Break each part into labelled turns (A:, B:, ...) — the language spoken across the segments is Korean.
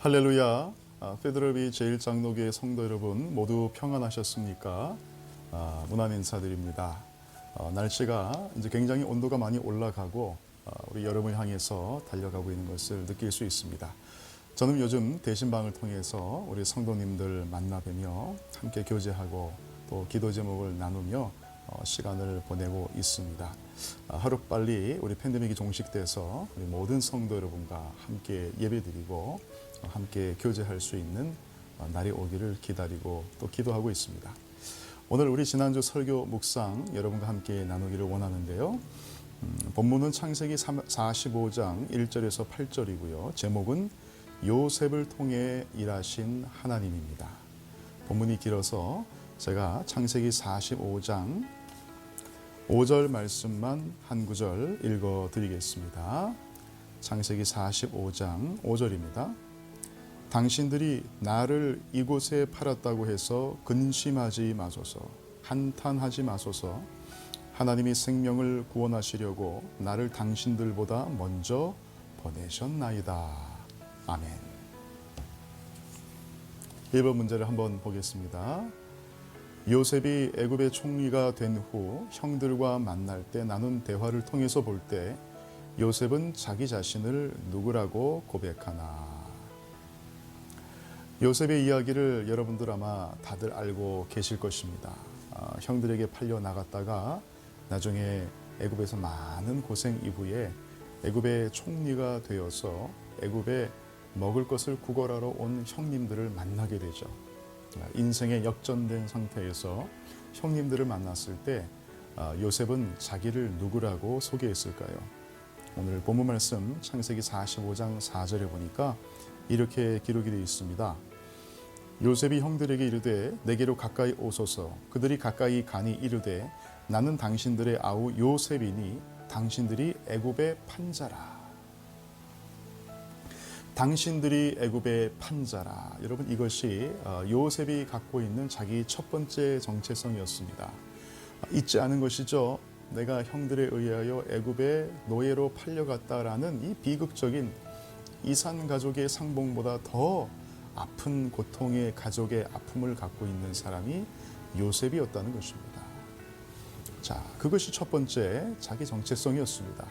A: 할렐루야. 페드러비 제1장로교회 성도 여러분 모두 평안하셨습니까? 문안 인사드립니다. 날씨가 이제 굉장히 온도가 많이 올라가고 우리 여름을 향해서 달려가고 있는 것을 느낄 수 있습니다. 저는 요즘 대신방을 통해서 우리 성도님들 만나뵈며 함께 교제하고 또 기도 제목을 나누며 시간을 보내고 있습니다. 하루빨리 우리 팬데믹이 종식돼서 우리 모든 성도 여러분과 함께 예배드리고 함께 교제할 수 있는 날이 오기를 기다리고 또 기도하고 있습니다. 오늘 우리 지난주 설교 묵상 여러분과 함께 나누기를 원하는데요. 본문은 창세기 45장 1절에서 8절이고요. 제목은 요셉을 통해 일하신 하나님입니다. 본문이 길어서 제가 창세기 45장 5절 말씀만 한 구절 읽어드리겠습니다. 창세기 45장 5절입니다. 당신들이 나를 이곳에 팔았다고 해서 근심하지 마소서, 한탄하지 마소서. 하나님이 생명을 구원하시려고 나를 당신들보다 먼저 보내셨나이다. 아멘. 1번 문제를 한번 보겠습니다. 요셉이 애굽의 총리가 된 후 형들과 만날 때 나눈 대화를 통해서 볼 때 요셉은 자기 자신을 누구라고 고백하나? 요셉의 이야기를 여러분들 아마 다들 알고 계실 것입니다. 형들에게 팔려 나갔다가 나중에 애굽에서 많은 고생 이후에 애굽의 총리가 되어서 애굽에 먹을 것을 구걸하러 온 형님들을 만나게 되죠. 인생의 역전된 상태에서 형님들을 만났을 때 요셉은 자기를 누구라고 소개했을까요? 오늘 본문 말씀 창세기 45장 4절에 보니까 이렇게 기록이 되어 있습니다. 요셉이 형들에게 이르되 내게로 가까이 오소서. 그들이 가까이 가니 이르되 나는 당신들의 아우 요셉이니 당신들이 애굽의 판자라. 당신들이 애굽의 판자라. 여러분, 이것이 요셉이 갖고 있는 자기 첫 번째 정체성이었습니다. 잊지 않은 것이죠. 내가 형들에 의하여 애굽의 노예로 팔려갔다라는 이 비극적인 이산 가족의 상봉보다 더 아픈 고통의 가족의 아픔을 갖고 있는 사람이 요셉이었다는 것입니다. 자, 그것이 첫 번째 자기 정체성이었습니다.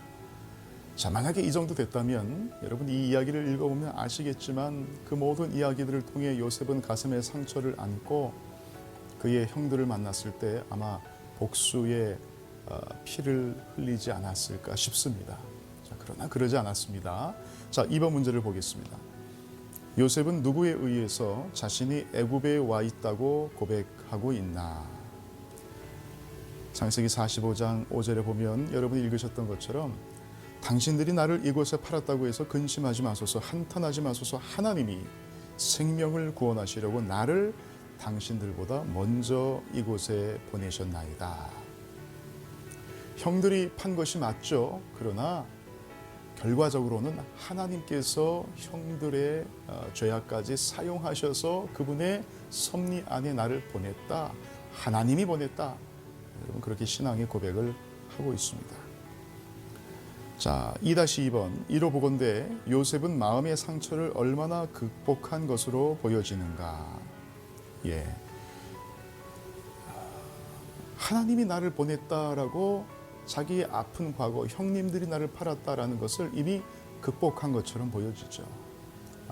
A: 자, 만약에 이 정도 됐다면 여러분 이 이야기를 읽어보면 아시겠지만 그 모든 이야기들을 통해 요셉은 가슴에 상처를 안고 그의 형들을 만났을 때 아마 복수의 피를 흘리지 않았을까 싶습니다. 자, 그러나 그러지 않았습니다. 자, 2번 문제를 보겠습니다. 요셉은 누구에 의해서 자신이 애굽에 와 있다고 고백하고 있나? 창세기 45장 5절에 보면 여러분이 읽으셨던 것처럼 당신들이 나를 이곳에 팔았다고 해서 근심하지 마소서, 한탄하지 마소서. 하나님이 생명을 구원하시려고 나를 당신들보다 먼저 이곳에 보내셨나이다. 형들이 판 것이 맞죠. 그러나 결과적으로는 하나님께서 형들의 죄악까지 사용하셔서 그분의 섭리 안에 나를 보냈다. 하나님이 보냈다. 여러분 그렇게 신앙의 고백을 하고 있습니다. 자, 2-2번. 이로 보건대 요셉은 마음의 상처를 얼마나 극복한 것으로 보여지는가? 예. 하나님이 나를 보냈다라고 자기의 아픈 과거, 형님들이 나를 팔았다라는 것을 이미 극복한 것처럼 보여지죠.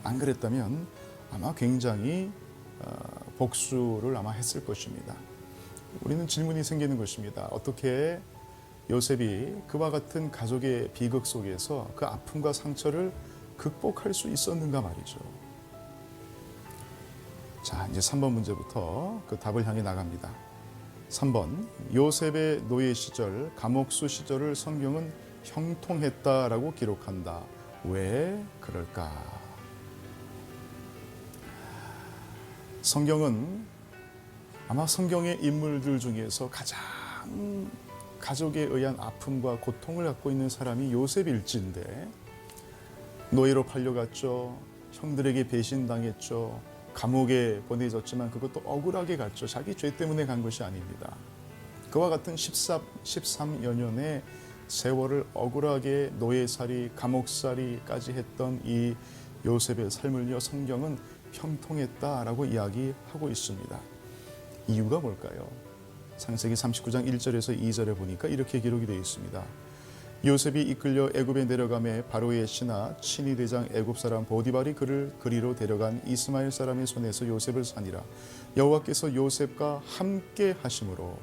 A: 안 그랬다면 아마 굉장히 복수를 아마 했을 것입니다. 우리는 질문이 생기는 것입니다. 어떻게 요셉이 그와 같은 가족의 비극 속에서 그 아픔과 상처를 극복할 수 있었는가 말이죠. 자, 이제 3번 문제부터 그 답을 향해 나갑니다. 3번. 요셉의 노예 시절, 감옥수 시절을 성경은 형통했다라고 기록한다. 왜 그럴까? 성경은 아마 성경의 인물들 중에서 가장 가족에 의한 아픔과 고통을 갖고 있는 사람이 요셉일진데 노예로 팔려갔죠. 형들에게 배신당했죠. 감옥에 보내졌지만 그것도 억울하게 갔죠. 자기 죄 때문에 간 것이 아닙니다. 그와 같은 13여 년의 세월을 억울하게 노예살이, 감옥살이까지 했던 이 요셉의 삶을요 성경은 형통했다라고 이야기하고 있습니다. 이유가 뭘까요? 창세기 39장 1절에서 2절에 보니까 이렇게 기록이 되어 있습니다. 요셉이 이끌려 애굽에 내려가매 바로의 신하 친위 대장 애굽 사람 보디발이 그를 그리로 데려간 이스마엘 사람의 손에서 요셉을 산이라. 여호와께서 요셉과 함께 하심으로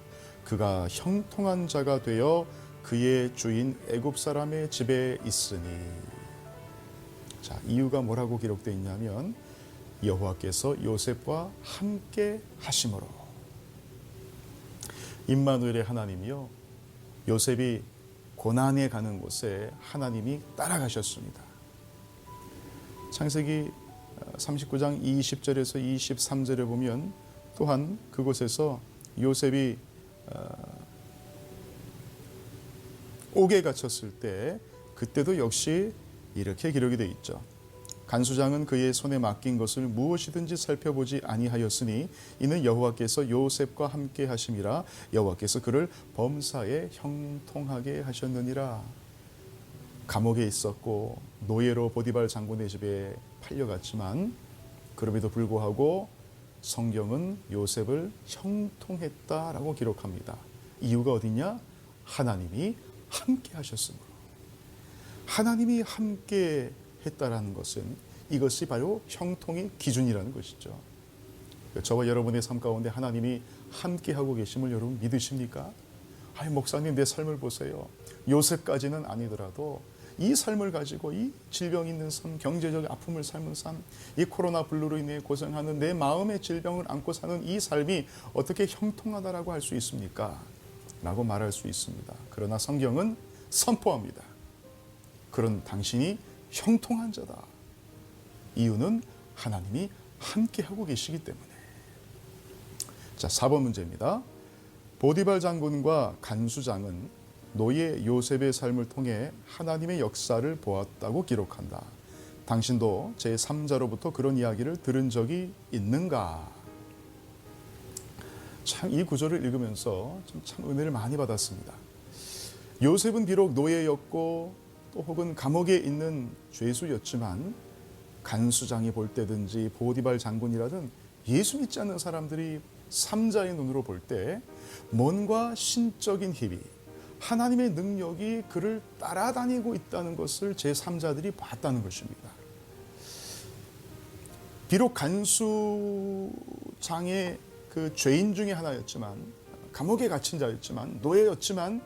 A: 그가 형통한 자가 되어 그의 주인 애굽 사람의 집에 있으니. 자, 이유가 뭐라고 기록되어 있냐면 여호와께서 요셉과 함께 하심으로. 임마누엘의 하나님이요 요셉이 고난에 가는 곳에 하나님이 따라가셨습니다. 창세기 39장 20절에서 23절에 보면 또한 그곳에서 요셉이 옥에 갇혔을 때 그때도 역시 이렇게 기록이 되어 있죠. 간수장은 그의 손에 맡긴 것을 무엇이든지 살펴보지 아니하였으니 이는 여호와께서 요셉과 함께 하심이라. 여호와께서 그를 범사에 형통하게 하셨느니라. 감옥에 있었고 노예로 보디발 장군의 집에 팔려갔지만 그럼에도 불구하고 성경은 요셉을 형통했다라고 기록합니다. 이유가 어디냐? 하나님이 함께 하셨으므로. 하나님이 함께 했다라는 것은 이것이 바로 형통의 기준이라는 것이죠. 저와 여러분의 삶 가운데 하나님이 함께하고 계심을 여러분 믿으십니까? 아니 목사님 내 삶을 보세요. 요셉까지는 아니더라도 이 삶을 가지고 이 질병 있는 삶, 경제적 아픔을 삶은 삶, 이 코로나 블루로 인해 고생하는 내 마음의 질병을 안고 사는 이 삶이 어떻게 형통하다라고 할 수 있습니까? 라고 말할 수 있습니다. 그러나 성경은 선포합니다. 그런 당신이 형통한 자다. 이유는 하나님이 함께하고 계시기 때문에. 자, 4번 문제입니다. 보디발 장군과 간수장은 노예 요셉의 삶을 통해 하나님의 역사를 보았다고 기록한다. 당신도 제3자로부터 그런 이야기를 들은 적이 있는가? 참 이 구절을 읽으면서 참 은혜를 많이 받았습니다. 요셉은 비록 노예였고 또 혹은 감옥에 있는 죄수였지만 간수장이 볼 때든지 보디발 장군이라든 예수 믿지 않는 사람들이 삼자의 눈으로 볼 때 뭔가 신적인 힘이 하나님의 능력이 그를 따라다니고 있다는 것을 제3자들이 봤다는 것입니다. 비록 간수장의 그 죄인 중에 하나였지만 감옥에 갇힌 자였지만 노예였지만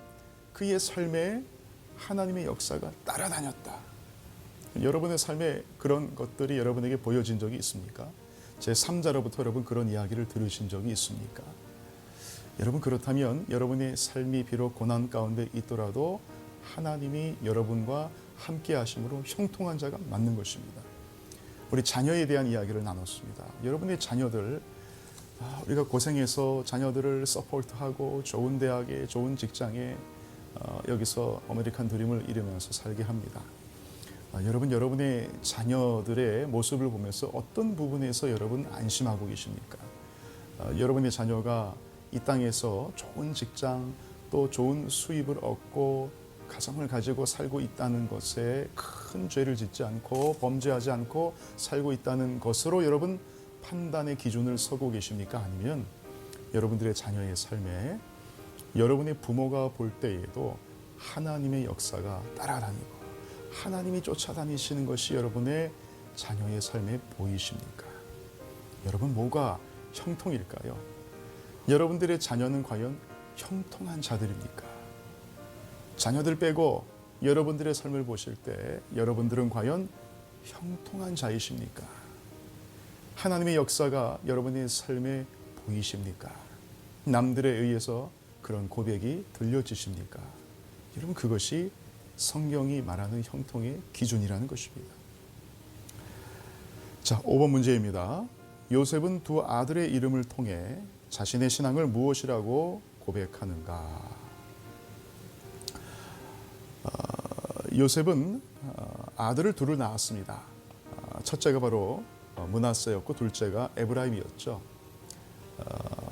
A: 그의 삶에 하나님의 역사가 따라다녔다. 여러분의 삶에 그런 것들이 여러분에게 보여진 적이 있습니까? 제3자로부터 여러분 그런 이야기를 들으신 적이 있습니까? 여러분 그렇다면 여러분의 삶이 비록 고난 가운데 있더라도 하나님이 여러분과 함께 하심으로 형통한 자가 맞는 것입니다. 우리 자녀에 대한 이야기를 나눴습니다. 여러분의 자녀들, 우리가 고생해서 자녀들을 서포트하고 좋은 대학에 좋은 직장에 여기서 아메리칸 드림을 이루면서 살게 합니다. 여러분, 여러분의 자녀들의 모습을 보면서 어떤 부분에서 여러분 안심하고 계십니까? 여러분의 자녀가 이 땅에서 좋은 직장 또 좋은 수입을 얻고 가정을 가지고 살고 있다는 것에 큰 죄를 짓지 않고 범죄하지 않고 살고 있다는 것으로 여러분 판단의 기준을 서고 계십니까? 아니면 여러분들의 자녀의 삶에 여러분의 부모가 볼 때에도 하나님의 역사가 따라다니고 하나님이 쫓아다니시는 것이 여러분의 자녀의 삶에 보이십니까? 여러분 뭐가 형통일까요? 여러분들의 자녀는 과연 형통한 자들입니까? 자녀들 빼고 여러분들의 삶을 보실 때 여러분들은 과연 형통한 자이십니까? 하나님의 역사가 여러분의 삶에 보이십니까? 남들에 의해서 그런 고백이 들려지십니까? 여러분 그것이 성경이 말하는 형통의 기준이라는 것입니다. 자, 5번 문제입니다. 요셉은 두 아들의 이름을 통해 자신의 신앙을 무엇이라고 고백하는가? 요셉은 아들을 둘을 낳았습니다. 첫째가 바로 므낫세였고 둘째가 에브라임이었죠.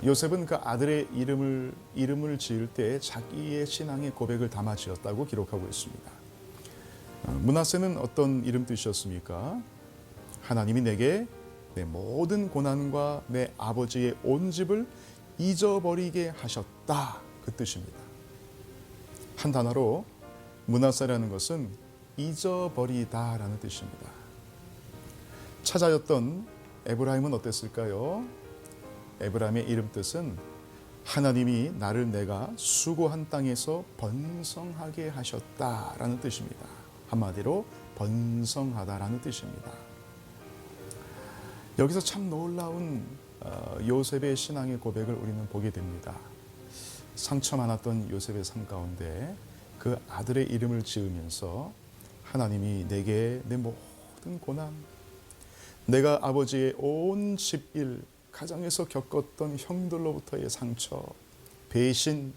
A: 요셉은 그 아들의 이름을 지을 때 자기의 신앙의 고백을 담아 지었다고 기록하고 있습니다. 므낫세는 어떤 이름 뜻이었습니까? 하나님이 내게 내 모든 고난과 내 아버지의 온 집을 잊어버리게 하셨다. 그 뜻입니다. 한 단어로 므낫세라는 것은 잊어버리다라는 뜻입니다. 찾아였던 에브라임은 어땠을까요? 에브라임의 이름 뜻은 하나님이 나를 내가 수고한 땅에서 번성하게 하셨다라는 뜻입니다. 한마디로 번성하다라는 뜻입니다. 여기서 참 놀라운 요셉의 신앙의 고백을 우리는 보게 됩니다. 상처 많았던 요셉의 삶 가운데 그 아들의 이름을 지으면서 하나님이 내게 내 모든 고난, 내가 아버지의 온 집일, 가정에서 겪었던 형들로부터의 상처, 배신,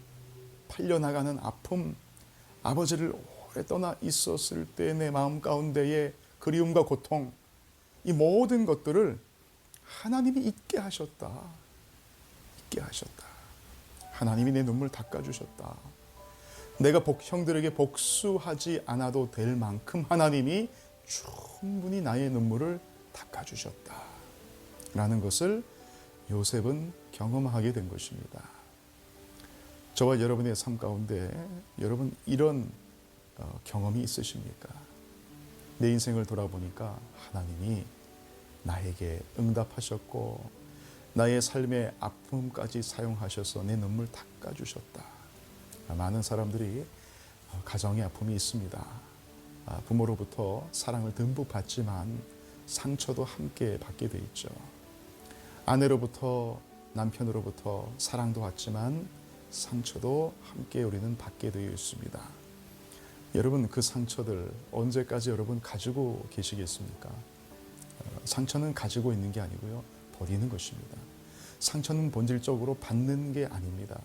A: 팔려나가는 아픔, 아버지를 오래 떠나 있었을 때 내 마음 가운데의 그리움과 고통, 이 모든 것들을 하나님이 잊게 하셨다. 잊게 하셨다. 하나님이 내 눈물 닦아주셨다. 내가 형들에게 복수하지 않아도 될 만큼 하나님이 충분히 나의 눈물을 닦아주셨다. 라는 것을 요셉은 경험하게 된 것입니다. 저와 여러분의 삶 가운데 여러분 이런 경험이 있으십니까? 내 인생을 돌아보니까 하나님이 나에게 응답하셨고 나의 삶의 아픔까지 사용하셔서 내 눈물 닦아주셨다. 많은 사람들이 가정의 아픔이 있습니다. 부모로부터 사랑을 듬뿍 받지만 상처도 함께 받게 돼 있죠. 아내로부터 남편으로부터 사랑도 받지만 상처도 함께 우리는 받게 되어 있습니다. 여러분 그 상처들 언제까지 여러분 가지고 계시겠습니까? 상처는 가지고 있는 게 아니고요. 버리는 것입니다. 상처는 본질적으로 받는 게 아닙니다.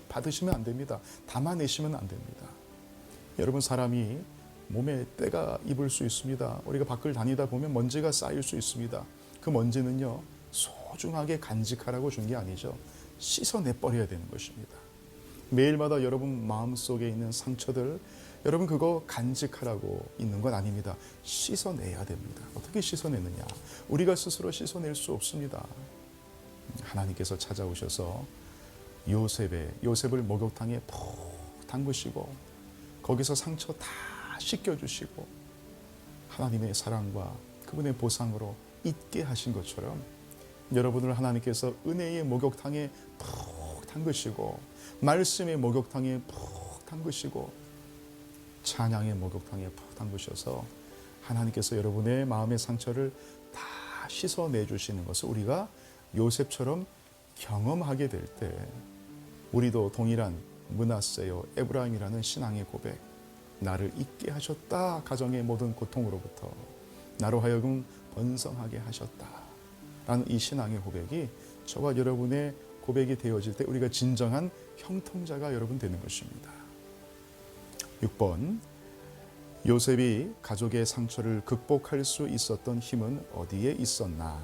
A: 받으시면 안 됩니다. 담아내시면 안 됩니다. 여러분 사람이 몸에 때가 입을 수 있습니다. 우리가 밖을 다니다 보면 먼지가 쌓일 수 있습니다. 그 먼지는요. 소중하게 간직하라고 준 게 아니죠. 씻어내버려야 되는 것입니다. 매일마다 여러분 마음속에 있는 상처들 여러분 그거 간직하라고 있는 건 아닙니다. 씻어내야 됩니다. 어떻게 씻어내느냐? 우리가 스스로 씻어낼 수 없습니다. 하나님께서 찾아오셔서 요셉을 목욕탕에 푹 담그시고 거기서 상처 다 씻겨주시고 하나님의 사랑과 그분의 보상으로 잊게 하신 것처럼 여러분을 하나님께서 은혜의 목욕탕에 푹 담그시고 말씀의 목욕탕에 푹 담그시고 찬양의 목욕탕에 푹 담그셔서 하나님께서 여러분의 마음의 상처를 다 씻어내주시는 것을 우리가 요셉처럼 경험하게 될 때 우리도 동일한 므낫세요 에브라임이라는 신앙의 고백, 나를 잊게 하셨다. 가정의 모든 고통으로부터 나로 하여금 번성하게 하셨다. 라는 이 신앙의 고백이 저와 여러분의 고백이 되어질 때 우리가 진정한 형통자가 여러분 되는 것입니다. 6번, 요셉이 가족의 상처를 극복할 수 있었던 힘은 어디에 있었나?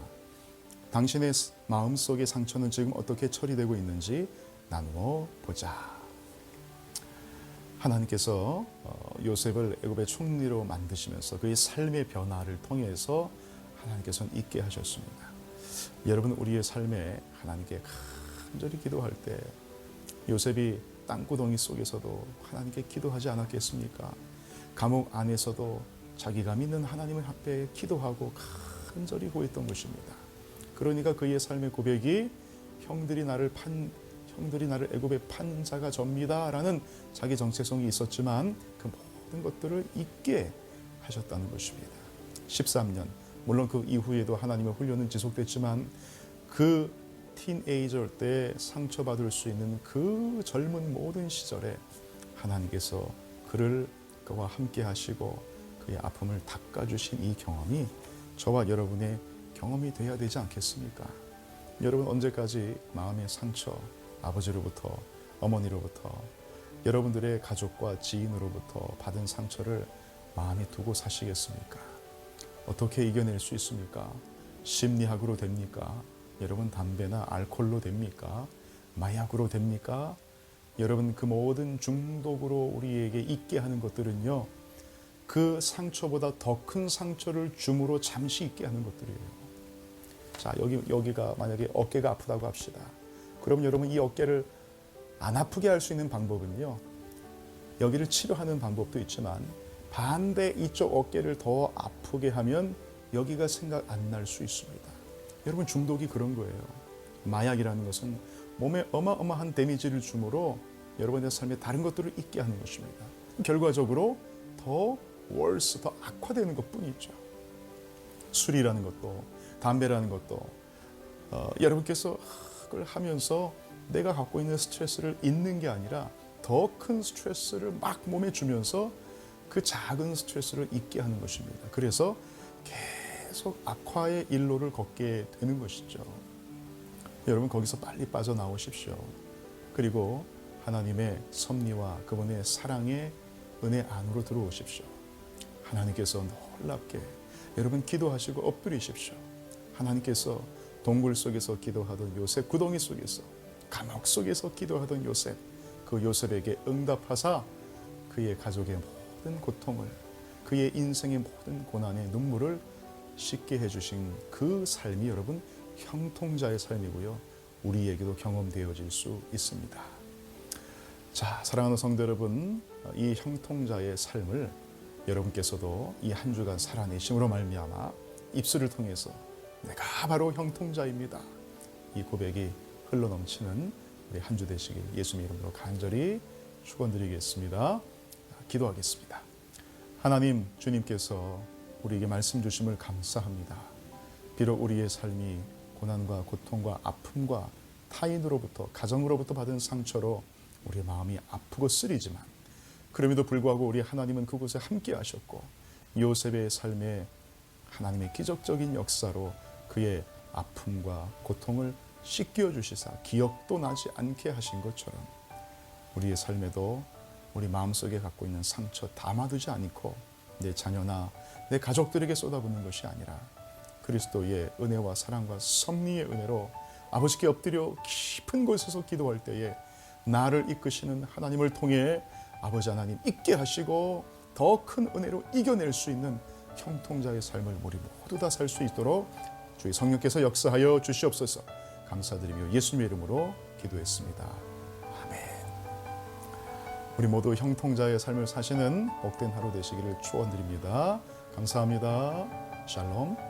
A: 당신의 마음속의 상처는 지금 어떻게 처리되고 있는지 나누어 보자. 하나님께서 요셉을 애굽의 총리로 만드시면서 그의 삶의 변화를 통해서 하나님께서는 있게 하셨습니다. 여러분 우리의 삶에 하나님께 간절히 기도할 때 요셉이 땅구덩이 속에서도 하나님께 기도하지 않았겠습니까? 감옥 안에서도 자기가 믿는 하나님을 앞에 기도하고 간절히 구했던 것입니다. 그러니까 그의 삶의 고백이 형들이 나를 애굽에 판 자가 접니다라는 자기 정체성이 있었지만 그 모든 것들을 잊게 하셨다는 것입니다. 13년, 물론 그 이후에도 하나님의 훈련은 지속됐지만 그 티네이저 때 상처받을 수 있는 그 젊은 모든 시절에 하나님께서 그와 함께 하시고 그의 아픔을 닦아주신 이 경험이 저와 여러분의 경험이 되어야 되지 않겠습니까? 여러분 언제까지 마음의 상처, 아버지로부터, 어머니로부터, 여러분들의 가족과 지인으로부터 받은 상처를 마음에 두고 사시겠습니까? 어떻게 이겨낼 수 있습니까? 심리학으로 됩니까? 여러분 담배나 알코올로 됩니까? 마약으로 됩니까? 여러분 그 모든 중독으로 우리에게 있게 하는 것들은요, 그 상처보다 더 큰 상처를 줌으로 잠시 있게 하는 것들이에요. 자, 여기가 만약에 어깨가 아프다고 합시다. 그럼 여러분 이 어깨를 안 아프게 할 수 있는 방법은요. 여기를 치료하는 방법도 있지만 반대 이쪽 어깨를 더 아프게 하면 여기가 생각 안 날 수 있습니다. 여러분 중독이 그런 거예요. 마약이라는 것은 몸에 어마어마한 데미지를 주므로 여러분의 삶에 다른 것들을 잊게 하는 것입니다. 결과적으로 더 worse, 더 악화되는 것뿐이죠. 술이라는 것도 담배라는 것도 여러분께서 그걸 하면서 내가 갖고 있는 스트레스를 잊는 게 아니라 더 큰 스트레스를 막 몸에 주면서 그 작은 스트레스를 잊게 하는 것입니다. 그래서 계속 악화의 일로를 걷게 되는 것이죠. 여러분 거기서 빨리 빠져나오십시오. 그리고 하나님의 섭리와 그분의 사랑의 은혜 안으로 들어오십시오. 하나님께서 놀랍게 여러분 기도하시고 엎드리십시오. 하나님께서 동굴 속에서 기도하던 요셉, 구덩이 속에서 감옥 속에서 기도하던 요셉, 그 요셉에게 응답하사 그의 가족의 모든 고통을, 그의 인생의 모든 고난의 눈물을 씻게 해주신 그 삶이 여러분 형통자의 삶이고요. 우리에게도 경험되어질 수 있습니다. 자, 사랑하는 성도 여러분, 이 형통자의 삶을 여러분께서도 이 한 주간 살아내심으로 말미암아 입술을 통해서 내가 바로 형통자입니다. 이 고백이 흘러넘치는 우리 한 주 되시길 예수님 이름으로 간절히 축원드리겠습니다. 기도하겠습니다. 하나님, 주님께서 우리에게 말씀 주심을 감사합니다. 비록 우리의 삶이 고난과 고통과 아픔과 타인으로부터, 가정으로부터 받은 상처로 우리의 마음이 아프고 쓰리지만 그럼에도 불구하고 우리 하나님은 그곳에 함께 하셨고 요셉의 삶에 하나님의 기적적인 역사로 그의 아픔과 고통을 씻겨 주시사 기억도 나지 않게 하신 것처럼 우리의 삶에도 우리 마음속에 갖고 있는 상처 담아두지 않고 내 자녀나 내 가족들에게 쏟아붓는 것이 아니라 그리스도의 은혜와 사랑과 섭리의 은혜로 아버지께 엎드려 깊은 곳에서 기도할 때에 나를 이끄시는 하나님을 통해 아버지 하나님 있게 하시고 더 큰 은혜로 이겨낼 수 있는 형통자의 삶을 우리 모두 다 살 수 있도록 주의 성령께서 역사하여 주시옵소서. 감사드리며 예수님의 이름으로 기도했습니다. 아멘. 우리 모두 형통자의 삶을 사시는 복된 하루 되시기를 축원드립니다. 감사합니다. 샬롬.